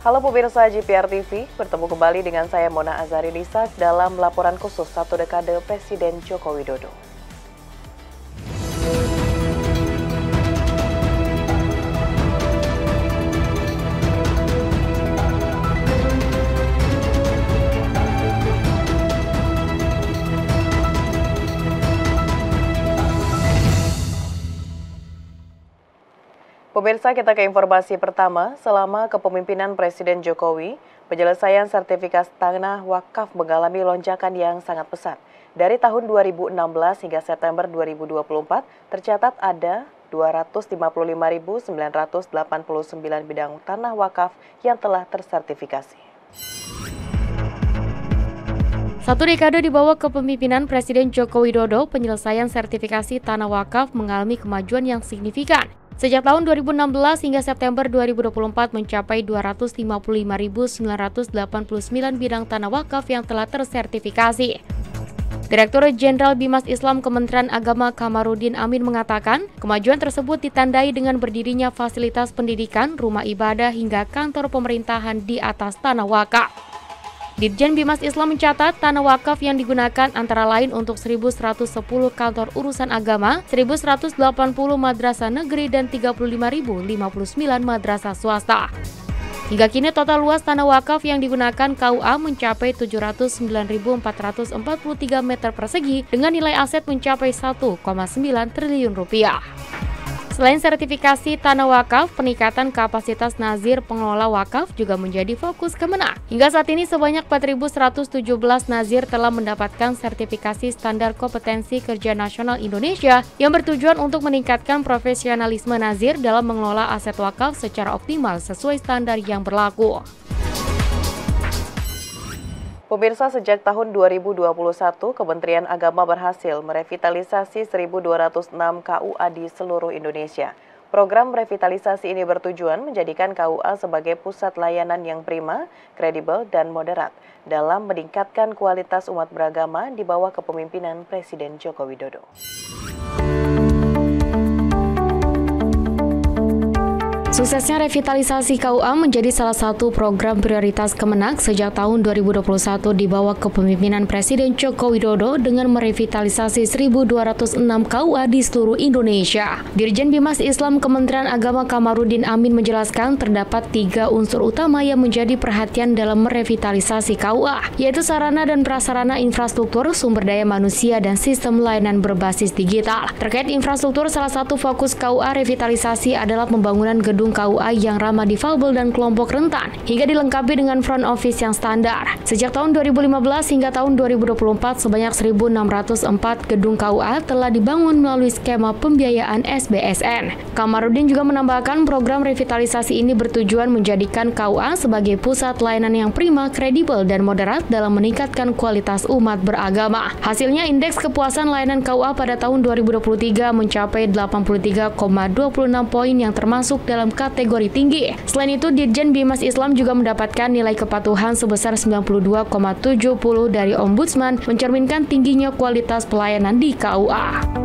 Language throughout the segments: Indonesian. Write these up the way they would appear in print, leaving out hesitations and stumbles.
Halo pemirsa GPR TV, bertemu kembali dengan saya Mona Azari Nisa dalam laporan khusus 1 dekade Presiden Joko Widodo. Pemirsa, kita ke informasi pertama. Selama kepemimpinan Presiden Jokowi, penyelesaian sertifikasi tanah wakaf mengalami lonjakan yang sangat pesat. Dari tahun 2016 hingga September 2024, tercatat ada 255.989 bidang tanah wakaf yang telah tersertifikasi. Satu dekade di bawah kepemimpinan Presiden Joko Widodo, penyelesaian sertifikasi tanah wakaf mengalami kemajuan yang signifikan. Sejak tahun 2016 hingga September 2024 mencapai 255.989 bidang tanah wakaf yang telah tersertifikasi. Direktur Jenderal Bimas Islam Kementerian Agama Kamarudin Amin mengatakan, kemajuan tersebut ditandai dengan berdirinya fasilitas pendidikan, rumah ibadah hingga kantor pemerintahan di atas tanah wakaf. Ditjen Bimas Islam mencatat tanah wakaf yang digunakan antara lain untuk 1.110 kantor urusan agama, 1.180 madrasah negeri, dan 35.059 madrasah swasta. Hingga kini total luas tanah wakaf yang digunakan KUA mencapai 709.443 meter persegi dengan nilai aset mencapai 1,9 triliun rupiah. Selain sertifikasi tanah wakaf, peningkatan kapasitas nazir pengelola wakaf juga menjadi fokus Kemenak. Hingga saat ini sebanyak 4.117 nazir telah mendapatkan sertifikasi standar kompetensi kerja nasional Indonesia yang bertujuan untuk meningkatkan profesionalisme nazir dalam mengelola aset wakaf secara optimal sesuai standar yang berlaku. Pemirsa, sejak tahun 2021, Kementerian Agama berhasil merevitalisasi 1.206 KUA di seluruh Indonesia. Program revitalisasi ini bertujuan menjadikan KUA sebagai pusat layanan yang prima, kredibel, dan moderat dalam meningkatkan kualitas umat beragama di bawah kepemimpinan Presiden Joko Widodo. Suksesnya revitalisasi KUA menjadi salah satu program prioritas Kemenak sejak tahun 2021 di bawah kepemimpinan Presiden Joko Widodo dengan merevitalisasi 1.206 KUA di seluruh Indonesia. Dirjen Bimas Islam Kementerian Agama Kamarudin Amin menjelaskan terdapat 3 unsur utama yang menjadi perhatian dalam merevitalisasi KUA, yaitu sarana dan prasarana infrastruktur, sumber daya manusia, dan sistem layanan berbasis digital. Terkait infrastruktur, salah satu fokus KUA revitalisasi adalah pembangunan gedung KUA yang ramah difabel dan kelompok rentan, hingga dilengkapi dengan front office yang standar. Sejak tahun 2015 hingga tahun 2024, sebanyak 1.604 gedung KUA telah dibangun melalui skema pembiayaan SBSN. Kamarudin juga menambahkan program revitalisasi ini bertujuan menjadikan KUA sebagai pusat layanan yang prima, kredibel, dan moderat dalam meningkatkan kualitas umat beragama. Hasilnya, indeks kepuasan layanan KUA pada tahun 2023 mencapai 83,26 poin yang termasuk dalam kategori tinggi. Selain itu, Ditjen Bimas Islam juga mendapatkan nilai kepatuhan sebesar 92,70 dari Ombudsman, mencerminkan tingginya kualitas pelayanan di KUA.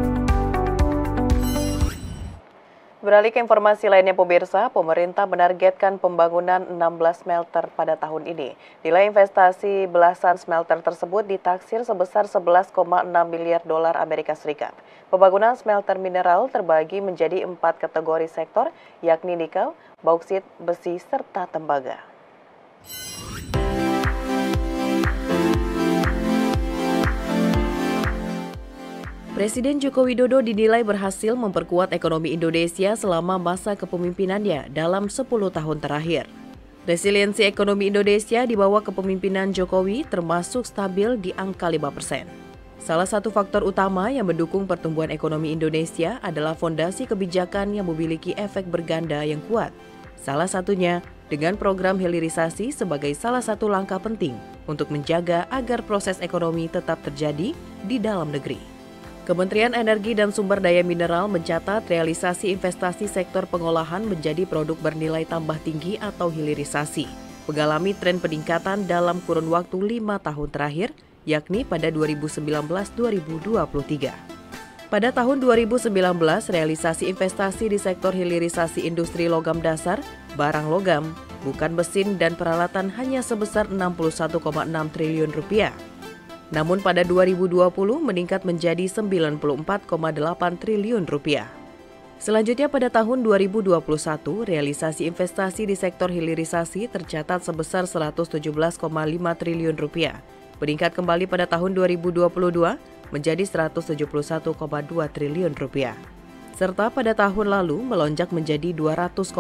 Beralih ke informasi lainnya pemirsa, pemerintah menargetkan pembangunan 16 smelter pada tahun ini. Nilai investasi belasan smelter tersebut ditaksir sebesar 11,6 miliar dolar Amerika Serikat. Pembangunan smelter mineral terbagi menjadi 4 kategori sektor, yakni nikel, bauksit, besi, serta tembaga. Presiden Joko Widodo dinilai berhasil memperkuat ekonomi Indonesia selama masa kepemimpinannya dalam 10 tahun terakhir. Resiliensi ekonomi Indonesia di bawah kepemimpinan Jokowi termasuk stabil di angka 5%. Salah satu faktor utama yang mendukung pertumbuhan ekonomi Indonesia adalah fondasi kebijakan yang memiliki efek berganda yang kuat. Salah satunya dengan program hilirisasi sebagai salah satu langkah penting untuk menjaga agar proses ekonomi tetap terjadi di dalam negeri. Kementerian Energi dan Sumber Daya Mineral mencatat realisasi investasi sektor pengolahan menjadi produk bernilai tambah tinggi atau hilirisasi, mengalami tren peningkatan dalam kurun waktu 5 tahun terakhir, yakni pada 2019-2023. Pada tahun 2019, realisasi investasi di sektor hilirisasi industri logam dasar, barang logam, bukan mesin dan peralatan hanya sebesar 61,6 triliun rupiah. Namun pada 2020 meningkat menjadi 94,8 triliun rupiah. Selanjutnya pada tahun 2021, realisasi investasi di sektor hilirisasi tercatat sebesar 117,5 triliun rupiah. Meningkat kembali pada tahun 2022 menjadi 171,2 triliun rupiah. Serta pada tahun lalu melonjak menjadi 200,3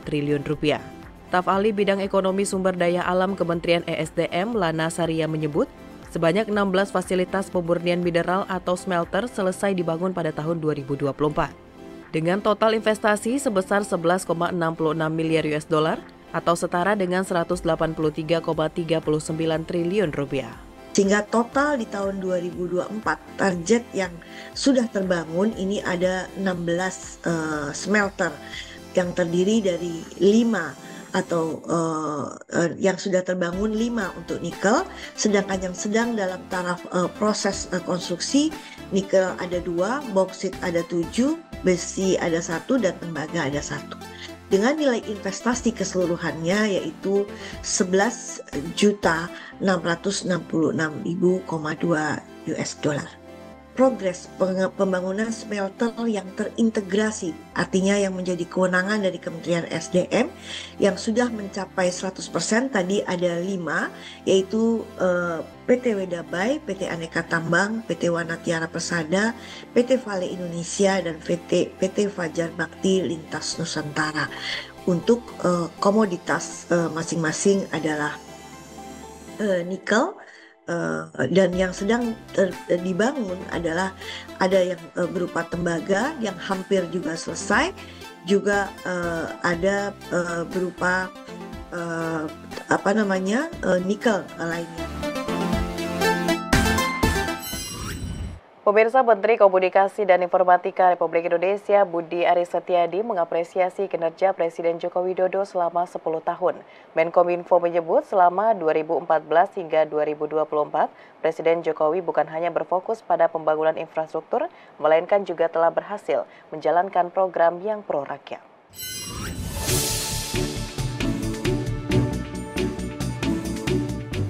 triliun rupiah. Staf ahli bidang ekonomi sumber daya alam Kementerian ESDM Lana Saria menyebut, sebanyak 16 fasilitas pemurnian mineral atau smelter selesai dibangun pada tahun 2024. Dengan total investasi sebesar 11,66 miliar US dollar atau setara dengan 183,39 triliun rupiah. Sehingga total di tahun 2024 target yang sudah terbangun ini ada 16 smelter yang terdiri dari 5 atau yang sudah terbangun 5 untuk nikel, sedangkan yang sedang dalam taraf proses konstruksi nikel ada 2, bauksit ada 7, besi ada 1 dan tembaga ada 1. Dengan nilai investasi keseluruhannya yaitu 11.666.000,2 US dollar. Progres pembangunan smelter yang terintegrasi, artinya yang menjadi kewenangan dari Kementerian SDM yang sudah mencapai 100%, tadi ada 5, yaitu PT Wedabai, PT Aneka Tambang, PT Wanatiara Persada, PT Vale Indonesia, dan PT Fajar Bakti Lintas Nusantara. Untuk komoditas masing-masing adalah nikel, dan yang sedang dibangun adalah ada yang berupa tembaga yang hampir juga selesai, juga ada berupa nikel lainnya. Pemirsa, Menteri Komunikasi dan Informatika Republik Indonesia Budi Ari Setiadi mengapresiasi kinerja Presiden Joko Widodo selama 10 tahun. Menkominfo menyebut selama 2014 hingga 2024, Presiden Jokowi bukan hanya berfokus pada pembangunan infrastruktur, melainkan juga telah berhasil menjalankan program yang pro rakyat.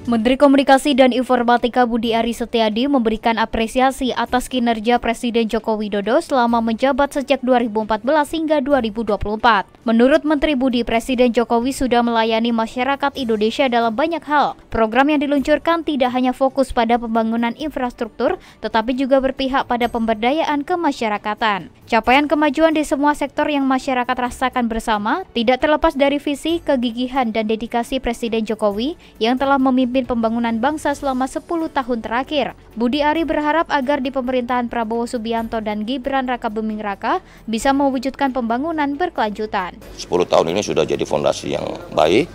Menteri Komunikasi dan Informatika Budi Ari Setiadi memberikan apresiasi atas kinerja Presiden Joko Widodo selama menjabat sejak 2014 hingga 2024. Menurut Menteri Budi, Presiden Jokowi sudah melayani masyarakat Indonesia dalam banyak hal. Program yang diluncurkan tidak hanya fokus pada pembangunan infrastruktur, tetapi juga berpihak pada pemberdayaan kemasyarakatan. Capaian kemajuan di semua sektor yang masyarakat rasakan bersama tidak terlepas dari visi, kegigihan, dan dedikasi Presiden Jokowi yang telah memimpin pembangunan bangsa selama 10 tahun terakhir. Budi Ari berharap agar di pemerintahan Prabowo Subianto dan Gibran Rakabuming Raka bisa mewujudkan pembangunan berkelanjutan. 10 tahun ini sudah jadi fondasi yang baik.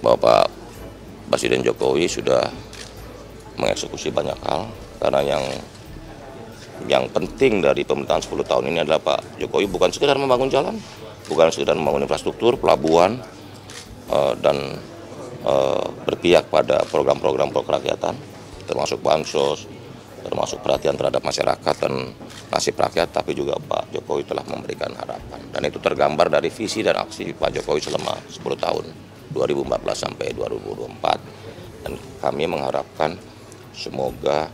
Bapak Presiden Jokowi sudah mengeksekusi banyak hal, karena yang penting dari pemerintahan 10 tahun ini adalah Pak Jokowi bukan sekedar membangun jalan, bukan sekedar membangun infrastruktur, pelabuhan, dan berpihak pada program-program kerakyatan, termasuk bansos, termasuk perhatian terhadap masyarakat dan nasib rakyat, tapi juga Pak Jokowi telah memberikan harapan. Dan itu tergambar dari visi dan aksi Pak Jokowi selama 10 tahun, 2014 sampai 2024. Dan kami mengharapkan semoga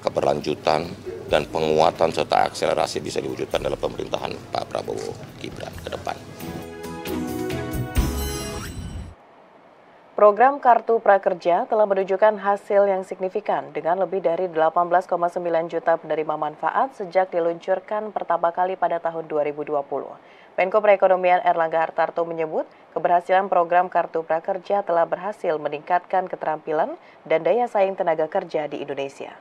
keberlanjutan dan penguatan serta akselerasi bisa diwujudkan dalam pemerintahan Pak Prabowo Gibran ke depan. Program Kartu Prakerja telah menunjukkan hasil yang signifikan dengan lebih dari 18,9 juta penerima manfaat sejak diluncurkan pertama kali pada tahun 2020. Menko Perekonomian Erlangga Hartarto menyebut keberhasilan program Kartu Prakerja telah berhasil meningkatkan keterampilan dan daya saing tenaga kerja di Indonesia.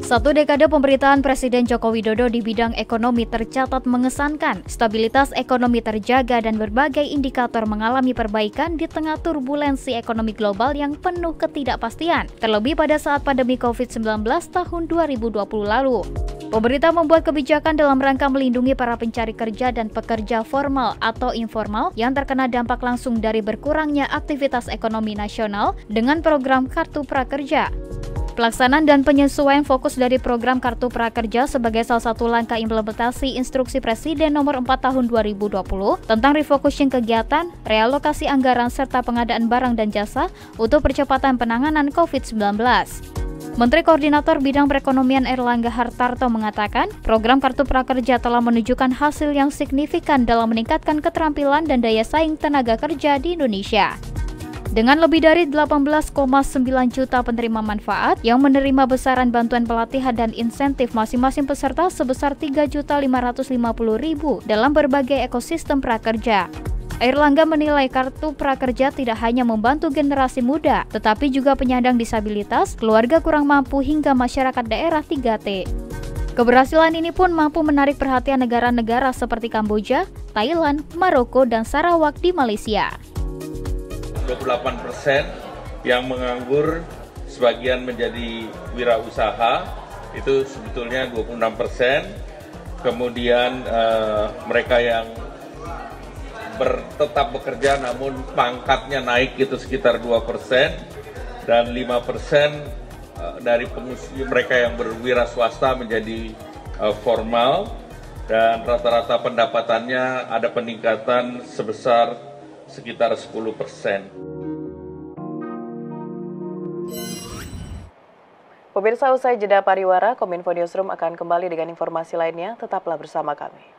Satu dekade pemerintahan Presiden Joko Widodo di bidang ekonomi tercatat mengesankan. Stabilitas ekonomi terjaga dan berbagai indikator mengalami perbaikan di tengah turbulensi ekonomi global yang penuh ketidakpastian. Terlebih pada saat pandemi COVID-19 tahun 2020 lalu. Pemerintah membuat kebijakan dalam rangka melindungi para pencari kerja dan pekerja formal atau informal yang terkena dampak langsung dari berkurangnya aktivitas ekonomi nasional dengan program Kartu Prakerja. Pelaksanaan dan penyesuaian fokus dari program Kartu Prakerja sebagai salah satu langkah implementasi Instruksi Presiden Nomor 4 Tahun 2020 tentang refocusing kegiatan, realokasi anggaran, serta pengadaan barang dan jasa untuk percepatan penanganan COVID-19. Menteri Koordinator Bidang Perekonomian Airlangga Hartarto mengatakan, program Kartu Prakerja telah menunjukkan hasil yang signifikan dalam meningkatkan keterampilan dan daya saing tenaga kerja di Indonesia. Dengan lebih dari 18,9 juta penerima manfaat yang menerima besaran bantuan pelatihan dan insentif masing-masing peserta sebesar 3.550.000 dalam berbagai ekosistem prakerja. Airlangga menilai Kartu Prakerja tidak hanya membantu generasi muda, tetapi juga penyandang disabilitas, keluarga kurang mampu hingga masyarakat daerah 3T. Keberhasilan ini pun mampu menarik perhatian negara-negara seperti Kamboja, Thailand, Maroko, dan Sarawak di Malaysia. 28% yang menganggur, sebagian menjadi wirausaha, itu sebetulnya 26%. Kemudian mereka yang tetap bekerja namun pangkatnya naik itu sekitar 2%, dan 5% dari mereka yang berwira swasta menjadi formal, dan rata-rata pendapatannya ada peningkatan sebesar sekitar 10%. Pemirsa, usai jeda pariwara, Kominfo Newsroom akan kembali dengan informasi lainnya. Tetaplah bersama kami.